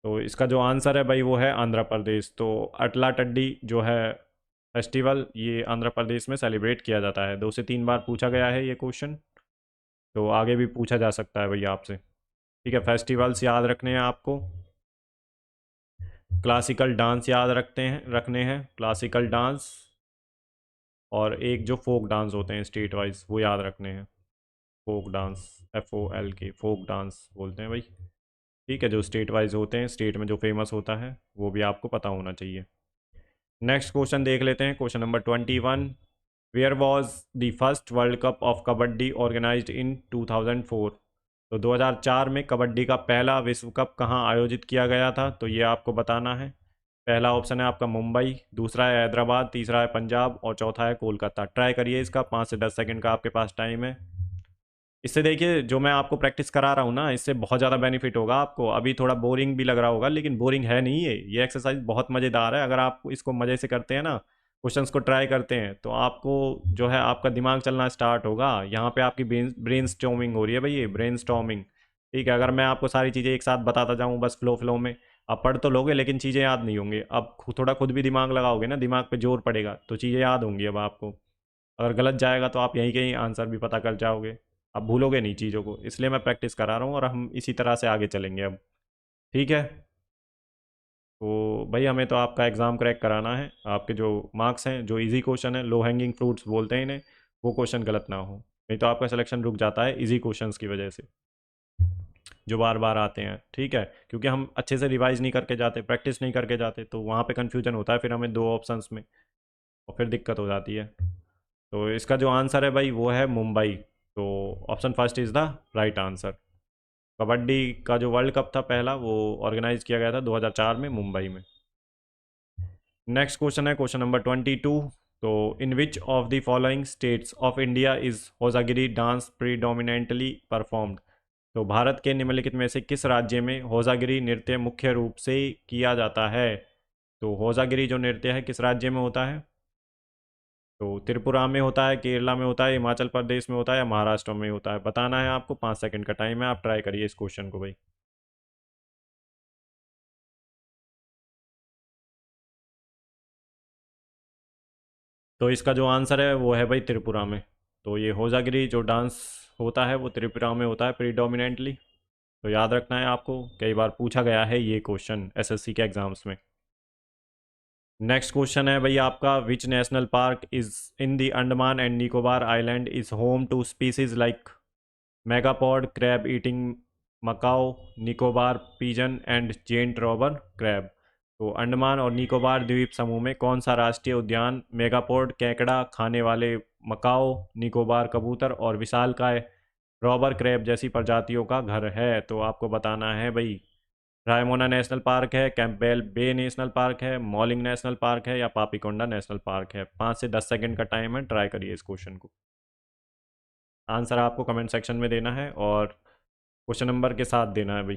तो इसका जो आंसर है भाई वो है आंध्र प्रदेश। तो अटला तड्डी जो है फेस्टिवल ये आंध्र प्रदेश में सेलिब्रेट किया जाता है। 2 से 3 बार पूछा गया है ये क्वेश्चन, तो आगे भी पूछा जा सकता है भैया आपसे, ठीक है। फेस्टिवल्स याद रखने हैं आपको, क्लासिकल डांस याद रखने हैं क्लासिकल डांस, और एक जो फोक डांस होते हैं स्टेट वाइज वो याद रखने हैं, folk dance, FOLK, folk dance बोलते हैं भाई, ठीक है। जो स्टेट वाइज होते हैं, स्टेट में जो फेमस होता है वो भी आपको पता होना चाहिए। नेक्स्ट क्वेश्चन देख लेते हैं, question number 21, where was the first world cup of kabaddi organised in 2004। तो 2004 में कबड्डी का पहला विश्व कप कहाँ आयोजित किया गया था, तो ये आपको बताना है। पहला ऑप्शन है आपका मुंबई, दूसरा है हैदराबाद, तीसरा है पंजाब और चौथा है कोलकाता। ट्राई करिए इसका, 5 से 10 सेकंड का आपके पास टाइम है। इससे देखिए जो मैं आपको प्रैक्टिस करा रहा हूँ ना, इससे बहुत ज़्यादा बेनिफिट होगा आपको। अभी थोड़ा बोरिंग भी लग रहा होगा लेकिन बोरिंग है नहीं, ये एक्सरसाइज बहुत मज़ेदार है। अगर आप इसको मज़े से करते हैं ना, क्वेश्चंस को ट्राई करते हैं, तो आपको जो है आपका दिमाग चलना स्टार्ट होगा। यहाँ पे आपकी ब्रेन स्टॉर्मिंग हो रही है भाई, ये ब्रेन स्टॉर्मिंग, ठीक है। अगर मैं आपको सारी चीज़ें एक साथ बताता जाऊँ बस फ्लो फ्लो में, आप पढ़ तो लोगे लेकिन चीज़ें याद नहीं होंगी। अब थोड़ा खुद भी दिमाग लगाओगे ना, दिमाग पे जोर पड़ेगा तो चीज़ें याद होंगी अब आपको। अगर गलत जाएगा तो आप यहीं कहीं आंसर भी पता कर जाओगे, आप भूलोगे नहीं चीज़ों को। इसलिए मैं प्रैक्टिस करा रहा हूँ और हम इसी तरह से आगे चलेंगे अब, ठीक है। तो भाई हमें तो आपका एग्ज़ाम क्रैक कराना है, आपके जो मार्क्स हैं, जो इजी क्वेश्चन है, लो हैंगिंग फ्रूट्स बोलते हैं इन्हें, वो क्वेश्चन गलत ना हो, नहीं तो आपका सिलेक्शन रुक जाता है इजी क्वेश्चंस की वजह से जो बार बार आते हैं, ठीक है। क्योंकि हम अच्छे से रिवाइज नहीं करके जाते, प्रैक्टिस नहीं करके जाते, तो वहाँ पे कन्फ्यूजन होता है फिर हमें दो ऑप्शंस में, और फिर दिक्कत हो जाती है। तो इसका जो आंसर है भाई वो है मुंबई। तो option first is the right answer. Kabaddi का जो वर्ल्ड कप था पहला, वो ऑर्गेनाइज किया गया था 2004 में मुंबई में। नेक्स्ट क्वेश्चन है क्वेश्चन नंबर 22। तो in which of the following states of India is Hojagiri dance predominantly performed. तो भारत के निम्नलिखित में से किस राज्य में होजागिरी नृत्य मुख्य रूप से किया जाता है। तो होजागिरी जो नृत्य है किस राज्य में होता है। तो त्रिपुरा में होता है, केरला में होता है, हिमाचल प्रदेश में होता है या महाराष्ट्र में होता है, बताना है आपको। 5 सेकंड का टाइम है, आप ट्राई करिए इस क्वेश्चन को भाई। तो इसका जो आंसर है वो है भाई त्रिपुरा में। तो ये होजागिरी जो डांस होता है वो त्रिपुरा में होता है प्रीडोमिनेंटली। तो याद रखना है आपको, कई बार पूछा गया है ये क्वेश्चन एसएससी के एग्जाम्स में। नेक्स्ट क्वेश्चन है भाई आपका, which national park is in the Andaman and Nicobar island is home to species like megapode crab eating macaque, Nicobar pigeon and giant robber crab. तो अंडमान और निकोबार द्वीप समूह में कौन सा राष्ट्रीय उद्यान मेगापोड केकड़ा खाने वाले मकाओ, निकोबार कबूतर और विशालकाय रॉबर क्रैब जैसी प्रजातियों का घर है? तो आपको बताना है भाई, रायमोना नेशनल पार्क है, कैंपबेल बे नेशनल पार्क है, मॉलिंग नेशनल पार्क है या पापीकोंडा नेशनल पार्क है। 5 से 10 सेकंड का टाइम है, ट्राई करिए इस क्वेश्चन को। आंसर आपको कमेंट सेक्शन में देना है और क्वेश्चन नंबर के साथ देना है भाई।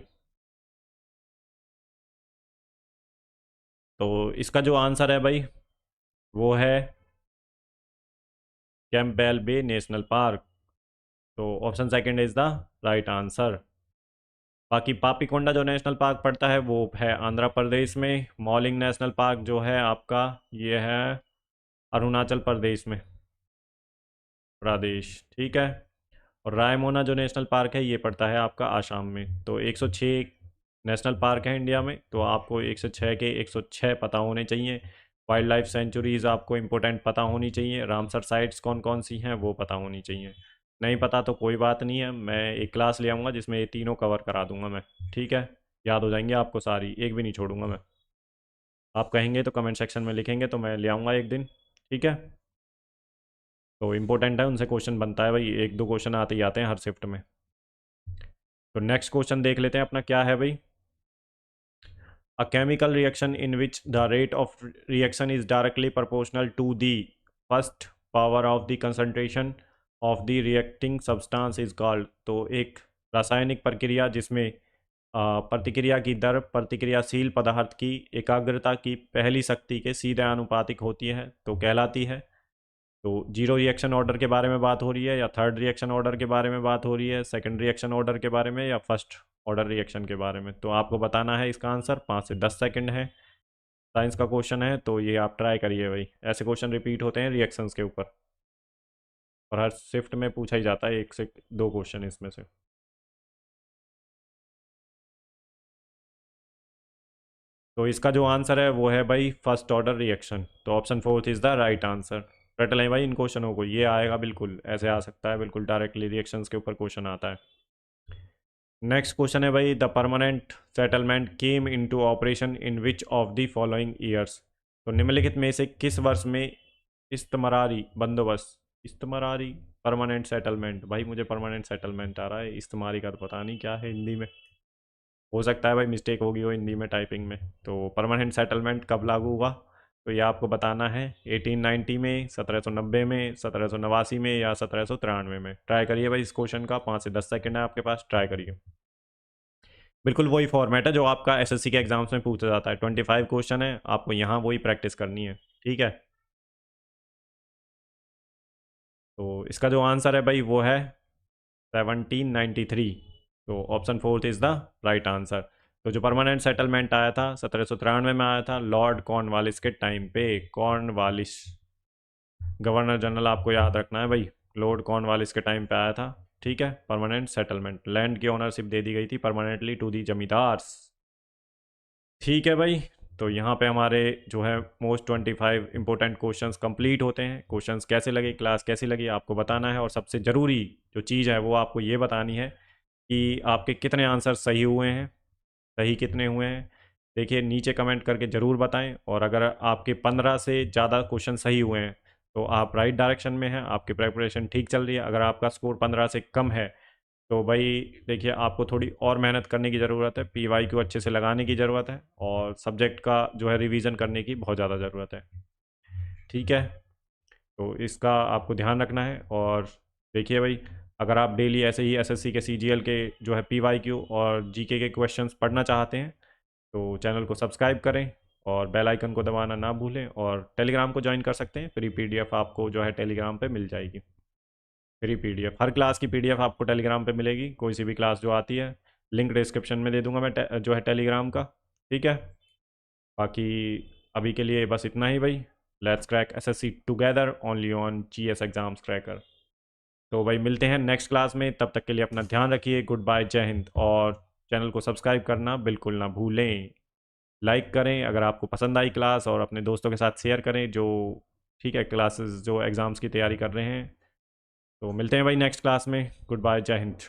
तो इसका जो आंसर है भाई वो है कैंपबेल बे नेशनल पार्क। तो option second is the right answer. बाकी पापीकोंडा जो नेशनल पार्क पड़ता है वो है आंध्र प्रदेश में। मॉलिंग नेशनल पार्क जो है आपका ये है अरुणाचल प्रदेश, ठीक है। और रायमोना जो नेशनल पार्क है ये पड़ता है आपका आसाम में। तो 106 नेशनल पार्क है इंडिया में, तो आपको 106 के 106 पता होने चाहिए। वाइल्ड लाइफ सेंचुरीज आपको इंपॉर्टेंट पता होनी चाहिए। रामसर साइट्स कौन कौन सी हैं वो पता होनी चाहिए। नहीं पता तो कोई बात नहीं है, मैं एक क्लास ले आऊँगा जिसमें ये तीनों कवर करा दूंगा मैं, ठीक है। याद हो जाएंगे आपको सारी, एक भी नहीं छोड़ूंगा मैं। आप कहेंगे तो कमेंट सेक्शन में लिखेंगे तो मैं ले आऊँगा एक दिन, ठीक है। तो इम्पोर्टेंट है, उनसे क्वेश्चन बनता है भाई, एक दो क्वेश्चन आते ही आते हैं हर शिफ्ट में। तो नेक्स्ट क्वेश्चन देख लेते हैं अपना क्या है भाई। A chemical reaction in which the rate of reaction is directly proportional to the first power of the concentration of the reacting substance is called। तो एक रासायनिक प्रक्रिया जिसमें प्रतिक्रिया की दर प्रतिक्रियाशील पदार्थ की एकाग्रता की पहली शक्ति के सीधे आनुपातिक होती है तो कहलाती है। तो जीरो रिएक्शन ऑर्डर के बारे में बात हो रही है या थर्ड रिएक्शन ऑर्डर के बारे में बात हो रही है, सेकंड रिएक्शन ऑर्डर के बारे में या फर्स्ट ऑर्डर रिएक्शन के बारे में? तो आपको बताना है इसका आंसर। 5 से 10 सेकंड है, साइंस का क्वेश्चन है तो ये आप ट्राई करिए भाई। ऐसे क्वेश्चन रिपीट होते हैं रिएक्शंस के ऊपर और हर शिफ्ट में पूछा ही जाता है 1 से 2 क्वेश्चन इसमें से। तो इसका जो आंसर है वो है भाई फर्स्ट ऑर्डर रिएक्शन। तो option fourth is the right answer. रट लें भाई इन क्वेश्चनों को, ये आएगा बिल्कुल, ऐसे आ सकता है बिल्कुल डायरेक्टली रिएक्शंस के ऊपर क्वेश्चन आता है। नेक्स्ट क्वेश्चन है भाई, the permanent settlement came into operation in which of the following years. तो निम्नलिखित में से किस वर्ष में इस्तमरारी बंदोबस्त, इस्तमरारी परमानेंट सेटलमेंट, भाई मुझे परमानेंट सेटलमेंट आ रहा है, इस्तमारी का तो पता नहीं क्या है हिंदी में, हो सकता है भाई मिस्टेक होगी वो हिंदी में टाइपिंग में। तो परमानेंट सेटलमेंट कब लागू हुआ? तो ये आपको बताना है 1890 में, 1790 में, 1789 में या 1793 में। ट्राई करिए भाई इस क्वेश्चन का, 5 से 10 सेकंड है आपके पास, ट्राई करिए। बिल्कुल वही फॉर्मेट है जो आपका एसएससी के एग्जाम्स में पूछा जाता है। 25 क्वेश्चन है, आपको यहाँ वही प्रैक्टिस करनी है, ठीक है। तो इसका जो आंसर है भाई वो है 1793। तो option fourth is the right answer. तो जो परमानेंट सेटलमेंट आया था 1793 में आया था लॉर्ड कॉर्नवालिस के टाइम पे। कॉर्नवालिस गवर्नर जनरल आपको याद रखना है भाई, लॉर्ड कॉर्नवालिस के टाइम पे आया था, ठीक है। परमानेंट सेटलमेंट, लैंड की ओनरशिप दे दी गई थी परमानेंटली टू दी जमींदार्स, ठीक है भाई। तो यहाँ पे हमारे जो है मोस्ट 25 इंपॉर्टेंट क्वेश्चंस कंप्लीट होते हैं। क्वेश्चंस कैसे लगे, क्लास कैसी लगी आपको बताना है, और सबसे ज़रूरी जो चीज़ है वो आपको ये बतानी है कि आपके कितने आंसर सही हुए हैं, सही कितने हुए हैं। देखिए नीचे कमेंट करके ज़रूर बताएं, और अगर आपके 15 से ज़्यादा क्वेश्चन सही हुए हैं तो आप राइट डायरेक्शन में हैं, आपकी प्रिपरेशन ठीक चल रही है। अगर आपका स्कोर 15 से कम है तो भाई देखिए आपको थोड़ी और मेहनत करने की ज़रूरत है, PYQ अच्छे से लगाने की ज़रूरत है, और सब्जेक्ट का जो है रिवीजन करने की बहुत ज़्यादा ज़रूरत है, ठीक है। तो इसका आपको ध्यान रखना है। और देखिए भाई, अगर आप डेली ऐसे ही एसएससी के CGL के जो है PYQ और GK के क्वेश्चंस पढ़ना चाहते हैं तो चैनल को सब्सक्राइब करें और बेल आइकन को दबाना ना भूलें, और टेलीग्राम को ज्वाइन कर सकते हैं। फ्री PDF आपको जो है टेलीग्राम पे मिल जाएगी। फ्री PDF, हर क्लास की PDF आपको टेलीग्राम पे मिलेगी, कोई सी भी क्लास जो आती है। लिंक डिस्क्रिप्शन में दे दूंगा मैं जो है टेलीग्राम का, ठीक है। बाकी अभी के लिए बस इतना ही भाई। Let's crack SSC together only on GS exams cracker. तो भाई मिलते हैं नेक्स्ट क्लास में, तब तक के लिए अपना ध्यान रखिए। गुड बाय, जय हिंद। और चैनल को सब्सक्राइब करना बिल्कुल ना भूलें। लाइक करें अगर आपको पसंद आई क्लास, और अपने दोस्तों के साथ शेयर करें जो, ठीक है, क्लासेस जो एग्ज़ाम्स की तैयारी कर रहे हैं। तो मिलते हैं भाई नेक्स्ट क्लास में। गुड बाय, जय हिंद।